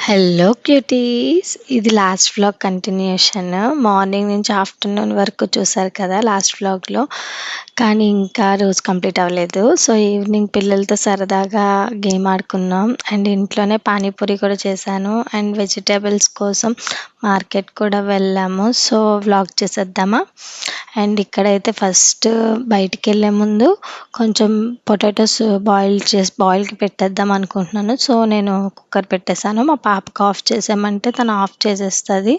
Hello cuties! ఇది last vlog continuation. Morning నుంచి afternoon వరకు చూసారు కదా లాస్ట్ వ్లాగ్‌లో. కానీ ఇంకా రోజు కంప్లీట్ అవ్వలేదు. సో, ఈవినింగ్ పిల్లలతో సరదాగా గేమ్ ఆడుకున్నాం. అండ్ ఇంట్లోనే పానీపూరి కూడా చేశాను. అండ్ వెజిటబుల్స్ కోసం మార్కెట్ కూడా వెళ్ళాము. సో, వ్లాగ్ చేసేద్దామా? అండ్ ఇక్కడైతే ఫస్ట్ బయటికెళ్ళే ముందు కొంచెం పొటాటోస్ బాయిల్‌కి పెట్టేద్దాం అనుకుంటున్నాను. సో, నేను కుక్కర్ పెట్టేసాను. మా పాపకి ఆఫ్ చేసేయమంటే తను ఆఫ్ చేసేస్తది.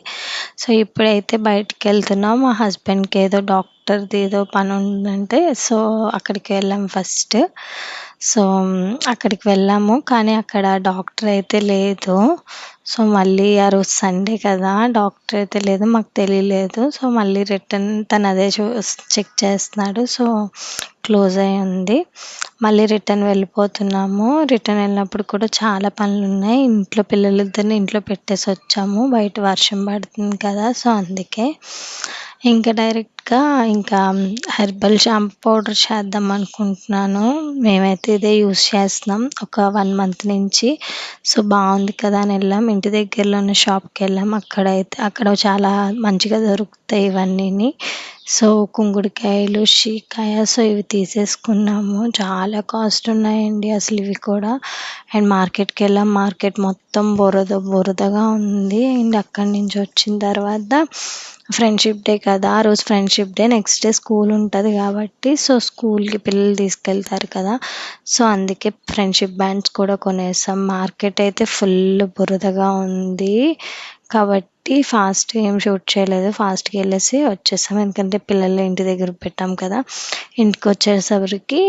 సో, ఇప్పుడైతే బయటికెళ్తున్నాం. మా హస్బెండ్‌కి ఏదో డాక్టర్‌ది ఏదో పనుందంటే సో, అక్కడికి వెళ్ళాం ఫస్ట్. సో, అక్కడికి వెళ్ళాము. కానీ అక్కడ డాక్టర్ అయితే లేదు. సో, మళ్ళీ ఆ రోజు సండే కదా! డాక్టర్ అయితే లేదు. మాకు తెలియలేదు. సో, మళ్ళీ రిటర్న్ తను అదే చెక్ చేస్తున్నాడు. సో, క్లోజ్ అయ్యి ఉంది. మళ్ళీ రిటర్న్ వెళ్ళిపోతున్నాము. రిటర్న్ వెళ్ళినప్పుడు కూడా చాలా పనులున్నాయి. ఇంట్లో పిల్లలిద్దరిని ఇంట్లో పెట్టేసొచ్చాము. బయట వర్షం పడుతుంది కదా! సో, అందుకే. ఇంకా డైరెక్ట్‌గా హెర్బల్ షాంపూ పౌడర్ చేద్దాం అనుకుంటున్నాను. మేమైతే ఇదే యూజ్ చేస్తున్నాం ఒక 1 మంత్ నుంచి. సో, బావుంది కదా అని వెళ్ళాం. ఇంటి దగ్గరలో ఉన్న షాప్‌కెళ్ళాం. అక్కడ చాలా మంచిగా దొరుకుతాయి ఇవన్నీని. సో, కుంకుడుకాయలు, షీకాయ సో, ఇవి తీసేసుకున్నాము. చాలా కాస్ట్ ఉన్నాయండి అసలు ఇవి కూడా. అండ్ మార్కెట్‌కెళ్ళాం. మార్కెట్ మొత్తం బురదగా ఉంది. అండ్ అక్కడి నుంచి వచ్చిన తర్వాత ఫ్రెండ్‌షిప్ డే కదా! ఆ రోజు friendship day. Next day school ఉంటది కాబట్టి సో, స్కూల్‌కి పిల్లలు తీసుకెళ్తారు కదా! సో, అందుకే ఫ్రెండ్‌షిప్ బ్యాండ్స్ కూడా కొనేసాం. మార్కెట్ అయితే ఫుల్ బురదగా ఉంది. కాబట్టి ఫాస్ట్‌గా ఏం షూట్ చేయలేదు. ఫాస్ట్‌గా ఎళ్ళేసి వచ్చేసాం. ఎందుకంటే పిల్లల్ని ఇంటి దగ్గర పెట్టాం కదా! ఇంటికొచ్చేసరికి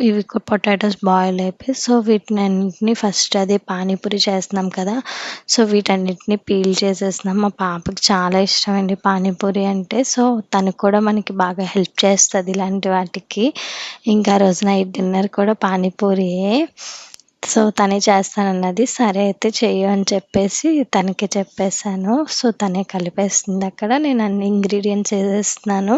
ఇవి పొటాటోస్ బాయిల్ అయిపోయి సో, వీటినన్నిటిని ఫస్ట్ అదే పానీపూరి చేస్తున్నాం కదా! సో, వీటన్నిటిని పీల్ చేసేస్తున్నాం. మా పాపకి చాలా ఇష్టమండి పానీపూరి అంటే. సో, తను కూడా మనకి బాగా హెల్ప్ చేస్తది ఇలాంటి వాటికి. ఇంకా ఆ రోజు నైట్ డిన్నర్ కూడా పానీపూరియే. సో, తనే చేస్తానన్నది. సరే అయితే చెయ్యి అని చెప్పేసి తనకి చెప్పేసాను. సో, తనే కలిపేస్తుంది అక్కడ. నేను అన్ని ఇంగ్రీడియెంట్స్ ఏసేస్తున్నాను.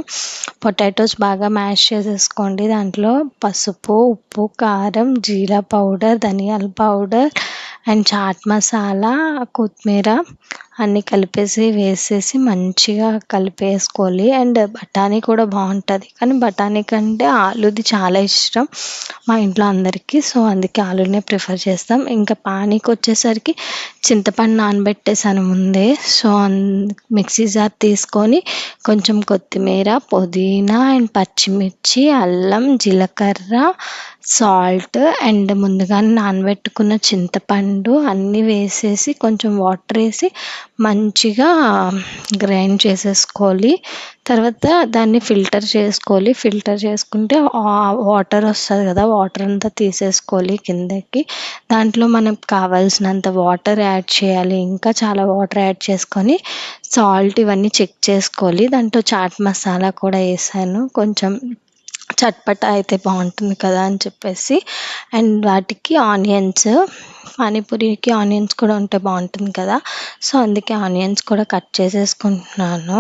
పొటాటోస్ బాగా మ్యాష్ చేసేసుకోండి. దాంట్లో పసుపు, ఉప్పు, కారం, జీరా పౌడర్, ధనియాల పౌడర్ అండ్ చాట్ మసాలా, కొత్తిమీర అన్నీ వేసేసి మంచిగా కలిపేసుకోవాలి. అండ్ బఠానీ కూడా బావుంటది. కానీ బఠానీ కంటే ఆలూది చాలా ఇష్టం మా ఇంట్లో అందరికీ. సో, అందుకే ఆలూనే ప్రిఫర్ చేస్తాం. ఇంకా పానీకొచ్చేసరికి చింతపండు నానబెట్టేసాను ముందే. సో, మిక్సీ జార్ తీసుకొని కొంచెం కొత్తిమీర, పుదీనా అండ్ పచ్చిమిర్చి, అల్లం, జీలకర్ర, సాల్ట్ అండ్ ముందుగానే నానబెట్టుకున్న చింతపండు అన్నీ వేసేసి కొంచెం వాటర్ ఏసి మంచిగా గ్రైండ్ చేసేసుకోవాలి. తర్వాత దాన్ని ఫిల్టర్ చేసుకోవాలి. ఫిల్టర్ చేసుకుంటే వాటర్ వస్తది కదా! వాటర్ అంతా తీసేసుకోవాలి కిందకి. దాంట్లో మనకు కావాల్సినంత వాటర్ యాడ్ చేయాలి. ఇంకా చాలా వాటర్ యాడ్ చేసుకొని సాల్ట్ ఇవన్నీ చెక్ చేసుకోవాలి. దాంట్లో చాట్ మసాలా కూడా ఏసాను. కొంచెం చట్పటా అయితే బావుంటుంది కదా అని చెప్పేసి. అండ్ వాటికి పానీపూరికి ఆనియన్స్ కూడా ఉంటే బావుంటుంది కదా! సో, అందుకే ఆనియన్స్ కూడా కట్ చేసేసుకుంటున్నాను.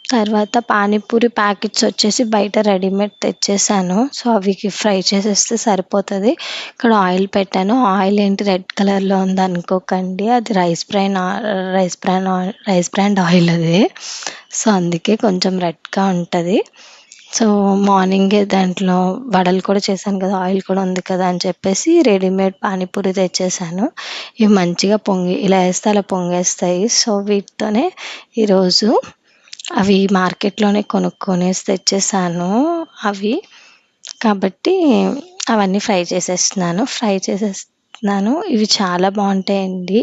తర్వాత పానీపూరి ప్యాకెట్స్ వచ్చేసి బయట రెడీమేడ్ తెచ్చేసాను. సో, అవి ఫ్రై చేసేస్తే సరిపోతది. ఇక్కడ ఆయిల్ పెట్టాను. ఆయిల్ ఏంటి రెడ్ కలర్‌లో ఉందనుకోకండి. అది రైస్ బ్రాండ్ ఆయిల్ అది. సో, అందుకే కొంచెం రెడ్‌గా ఉంటది. సో, మార్నింగే దాంట్లో వడలు కూడా చేశాను కదా! ఆయిల్ కూడా ఉంది కదా అని చెప్పేసి రెడీమేడ్ పానీపూరి తెచ్చేసాను. ఇవి మంచిగా ఇలా ఏస్తే అలా పొంగేస్తాయి. సో, వీటితోనే ఈరోజు అవి మార్కెట్‌లోనే కొనుక్కొనేసి తెచ్చేసాను అవి. కాబట్టి అవన్నీ ఫ్రై చేసేస్తున్నాను. ఇవి చాలా బావుంటాయండి.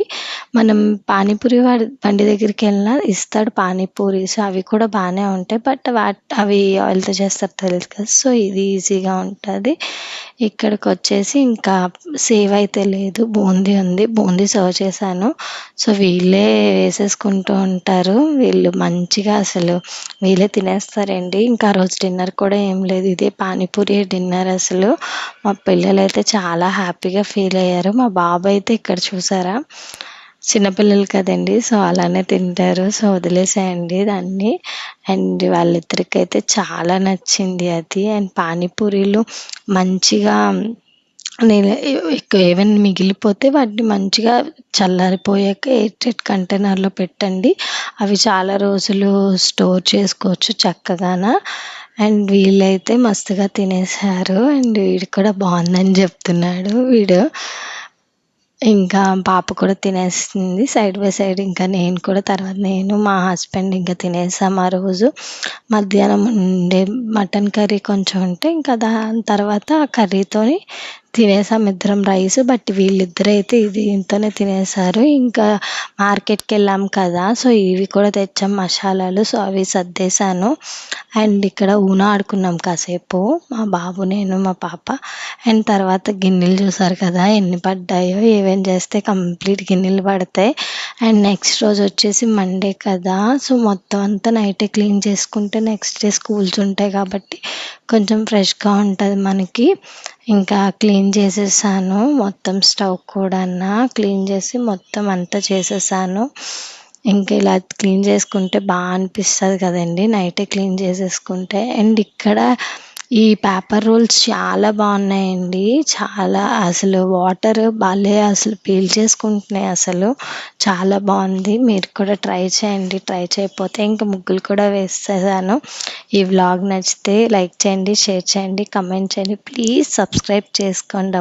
మనం పానీపూరి బండి దగ్గరికెళ్ళినా ఇస్తాడు పానీపూరీస్ అవి కూడా బానే ఉంటాయి. బట్ అవి ఆయిల్‌తో చేస్తారో తెలీదు కదా! సో, ఇది ఈజీగా ఉంటది. ఇక్కడికొచ్చేసి ఇంకా సేవ్ అయితే లేదు. బూందీ ఉంది. బూందీ సర్వ్ చేశాను. సో, వీళ్ళే వేసేసుకుంటూ ఉంటారు. వీళ్ళు మంచిగా అసలు వీళ్ళే తినేస్తారండి. ఇంకా ఆ రోజు డిన్నర్ కూడా ఏం లేదు. ఇదే పానీపూరి డిన్నర్ అసలు. మా పిల్లలైతే చాలా హ్యాపీగా ఫీల్ అయ్యారు. మా బాబు అయితే ఇక్కడ చూసారా చిన్న పిల్లలు కదండీ! సో, అలానే తింటారు. సో, వదిలేసేయండి దాన్ని. అండ్ వాళ్ళిద్దరికైతే చాలా నచ్చింది అది. అండ్ పానీపూరీలు మంచిగా నేను ఎక్కువ ఏవైనా మిగిలిపోతే వాటిని మంచిగా చల్లారిపోయాక ఎయిర్ టైట్ కంటైనర్‌లో పెట్టండి. అవి చాలా రోజులు స్టోర్ చేసుకోవచ్చు చక్కగాన. అండ్ వీళ్ళైతే మస్తుగా తినేసారు. అండ్ వీడు కూడా బావుందని జెప్తున్నాడు వీడు. ఇంకా పాప కూడా తినేసింది సైడ్ బై సైడ్. ఇంకా నేను కూడా తర్వాత నేను, మా హస్బెండ్ ఇంకా తినేసాం ఆ రోజు. మధ్యాహ్నం ఉండే మటన్ కర్రీ కొంచెం ఉంటే ఇంకా దాని తర్వాత ఆ కర్రీతోని తినేసాం ఇద్దరం రైస్. బట్ వీళ్ళిద్దరైతే దీంతోనే తినేసారు. ఇంకా మార్కెట్‌కెళ్ళాం కదా! సో, ఇవి కూడా తెచ్చాం మసాలాలు. సో, అవి సర్దేశాను. అండ్ ఇక్కడ ఊనో ఆడుకున్నాం కాసేపు. మా బాబు, నేను, మా పాప. అండ్ తర్వాత గిన్నెలు చూసారు కదా ఎన్ని పడ్డాయో. ఏమేం చేస్తే కంప్లీట్ గిన్నెలు పడతాయి. అండ్ నెక్స్ట్ రోజు వచ్చేసి మండే కదా! సో, మొత్తం అంతా నైటే క్లీన్ చేసుకుంటే నెక్స్ట్ డే స్కూల్స్ ఉంటాయి కాబట్టి కొంచెం ఫ్రెష్‌గా ఉంటది మనకి. ఇంకా క్లీన్ చేసేసాను. మొత్తం స్టవ్ కూడాను క్లీన్ చేసి మొత్తం అంతా చేసేసాను. ఇంకా ఇలా క్లీన్ చేసుకుంటే అనిపిస్తది కదండీ! నైటే క్లీన్ చేసేసుకుంటే. అండ్ ఇక్కడ ఈ పేపర్ రోల్స్ చాలా బాగున్నాయండి. చాలా అసలు వాటర్ భలే అసలు పీల్చేసుకుంటున్నాయి అసలు. చాలా బాగుంది. మీరు కూడా ట్రై చేయండి. ట్రై చేయకపోతే ఇంక ముగ్గులు కూడా వేసేసాను. ఈ వ్లాగ్ నచ్చితే లైక్ చేయండి, షేర్ చేయండి, కామెంట్ చేయండి. ప్లీజ్ సబ్స్క్రైబ్ చేసుకోండి.